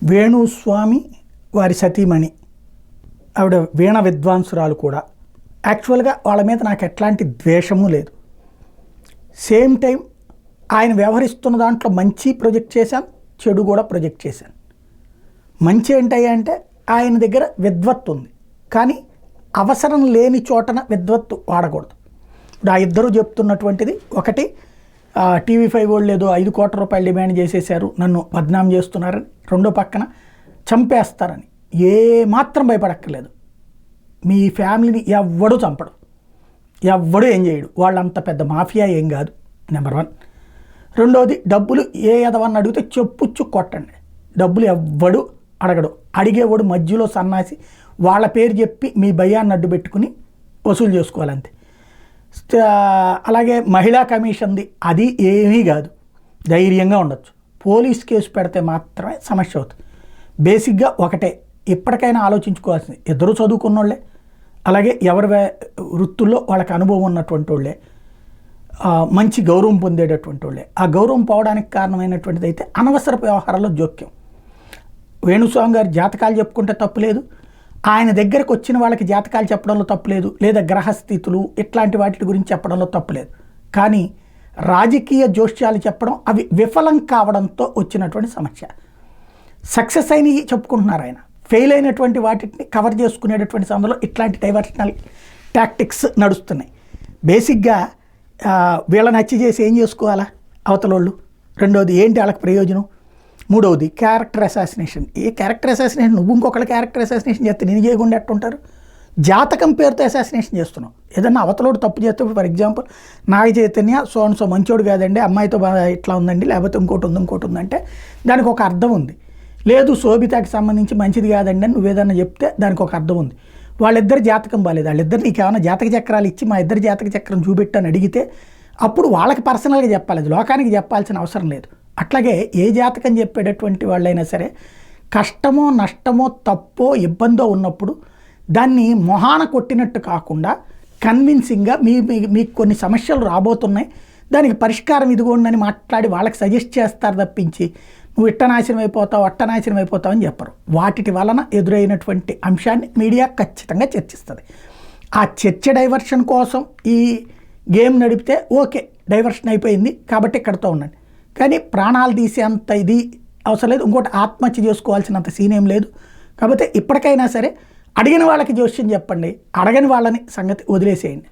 వేణుస్వామి వారి సతీమణి ఆవిడ వీణ విద్వాంసురాలు కూడా. యాక్చువల్గా వాళ్ళ మీద నాకు ఎట్లాంటి ద్వేషము లేదు. సేమ్ టైం ఆయన వ్యవహరిస్తున్న దాంట్లో మంచి ప్రొజెక్ట్ చేశాను, చెడు కూడా ప్రొజెక్ట్ చేశాను. మంచి ఏంటయ్యా అంటే ఆయన దగ్గర విద్వత్తు ఉంది, కానీ అవసరం లేని చోటన విద్వత్తు వాడకూడదు. ఇప్పుడు ఆ ఇద్దరు చెప్తున్నటువంటిది ఒకటి, TV5 వాళ్ళు ఏదో 5 కోట్ల రూపాయలు డిమాండ్ చేసేసారు, నన్ను బద్నాం చేస్తున్నారని. రెండో పక్కన చంపేస్తారని. ఏ మాత్రం భయపడక్కర్లేదు. మీ ఫ్యామిలీని ఎవ్వడూ చంపడు, ఎవ్వడూ ఏం చేయడు. వాళ్ళంత పెద్ద మాఫియా ఏం కాదు, నెంబర్ 1. రెండోది, డబ్బులు ఏ ఎదవని అడిగితే చెప్పుచ్చు కొట్టండి. డబ్బులు ఎవ్వడు అడగడు. అడిగేవాడు మధ్యలో సన్నాసి, వాళ్ళ పేరు చెప్పి మీ భయాన్ని అడ్డు పెట్టుకుని వసూలు చేసుకోవాలంతే. అలాగే మహిళా కమిషన్ది అది ఏమీ కాదు, ధైర్యంగా ఉండొచ్చు. పోలీస్ కేసు పెడితే మాత్రమే సమస్య అవుతుంది. బేసిక్గా ఒకటే, ఇప్పటికైనా ఆలోచించుకోవాల్సింది, ఇద్దరు చదువుకున్నోళ్ళే, అలాగే ఎవరి వృత్తుల్లో వాళ్ళకి అనుభవం ఉన్నటువంటి వాళ్ళే, మంచి గౌరవం పొందేటటువంటి వాళ్ళే. ఆ గౌరవం పోవడానికి కారణమైనటువంటిది అయితే అనవసర వ్యవహారాల్లో జోక్యం. వేణుస్వామి గారి జాతకాలు చెప్పుకుంటే తప్పులేదు, ఆయన దగ్గరకు వచ్చిన వాళ్ళకి జాతకాలు చెప్పడంలో తప్పులేదు, లేదా గ్రహస్థితులు ఇట్లాంటి వాటి గురించి చెప్పడంలో తప్పులేదు. కానీ రాజకీయ జోష్యాలు చెప్పడం అవి విఫలం కావడంతో వచ్చినటువంటి సమస్య. సక్సెస్ అయినవి చెప్పుకుంటున్నారు ఆయన, ఫెయిల్ అయినటువంటి వాటిని కవర్ చేసుకునేటటువంటి సమయంలో ఇట్లాంటి డైవర్షనల్ టాక్టిక్స్ నడుస్తున్నాయి. బేసిక్గా వీళ్ళని హత్య చేసి ఏం చేసుకోవాలా అవతలోళ్ళు? రెండవది ఏంటి వాళ్ళకి ప్రయోజనం? మూడవది క్యారెక్టర్ అసాసినేషన్. ఏ క్యారెక్టర్ అసాసినేషన్? నువ్వు ఇంకొకళ్ళ క్యారెక్టర్ అసాసినేషన్ చేస్తే నేను చేయకుండా ఎట్టుంటారు? జాతకం పేరుతో అసాసినేషన్ చేస్తున్నావు. ఏదన్నా అవతలోడు తప్పు చేస్తే, for example Naga Chaitanya so మంచోడు కాదండి, అమ్మాయితో ఇట్లా ఉందండి, లేకపోతే ఇంకోటి ఉందంటే దానికి ఒక అర్థం ఉంది. లేదు శోభితకి సంబంధించి మంచిది కాదండి అని నువ్వేదన్నా చెప్తే దానికి ఒక అర్థం ఉంది. వాళ్ళిద్దరు జాతకం బాలేదు, వాళ్ళిద్దరు నీకు ఏమైనా జాతక చక్రాలు ఇచ్చి మా ఇద్దరు జాతక చక్రం చూపెట్టని అడిగితే అప్పుడు వాళ్ళకి పర్సనల్గా చెప్పాలి, అది లోకానికి చెప్పాల్సిన అవసరం లేదు. అట్లాగే ఏ జాతకం చెప్పేటటువంటి వాళ్ళైనా సరే కష్టమో నష్టమో తప్పో ఇబ్బందో ఉన్నప్పుడు దాన్ని మొహాన కొట్టినట్టు కాకుండా కన్విన్సింగ్గా మీకు కొన్ని సమస్యలు రాబోతున్నాయి, దానికి పరిష్కారం ఇదిగోండి మాట్లాడి వాళ్ళకి సజెస్ట్ చేస్తారు తప్పించి నువ్వు ఇట్టనాశనం అయిపోతావు అట్టనాశనం అయిపోతావు అని చెప్పరు. వాటి వలన ఎదురైనటువంటి అంశాన్ని మీడియా ఖచ్చితంగా చర్చిస్తుంది. ఆ చర్చ డైవర్షన్ కోసం ఈ గేమ్ నడిపితే ఓకే, డైవర్షన్ అయిపోయింది కాబట్టి ఇక్కడితో ఉండండి, కానీ ప్రాణాలు తీసేంత ఇది అవసరం లేదు. ఇంకోటి ఆత్మహత్య చేసుకోవాల్సినంత సీన్ ఏం లేదు. కాకపోతే ఇప్పటికైనా సరే అడిగిన వాళ్ళకి జోస్యం చెప్పండి, అడగని వాళ్ళని సంగతి వదిలేసేయండి.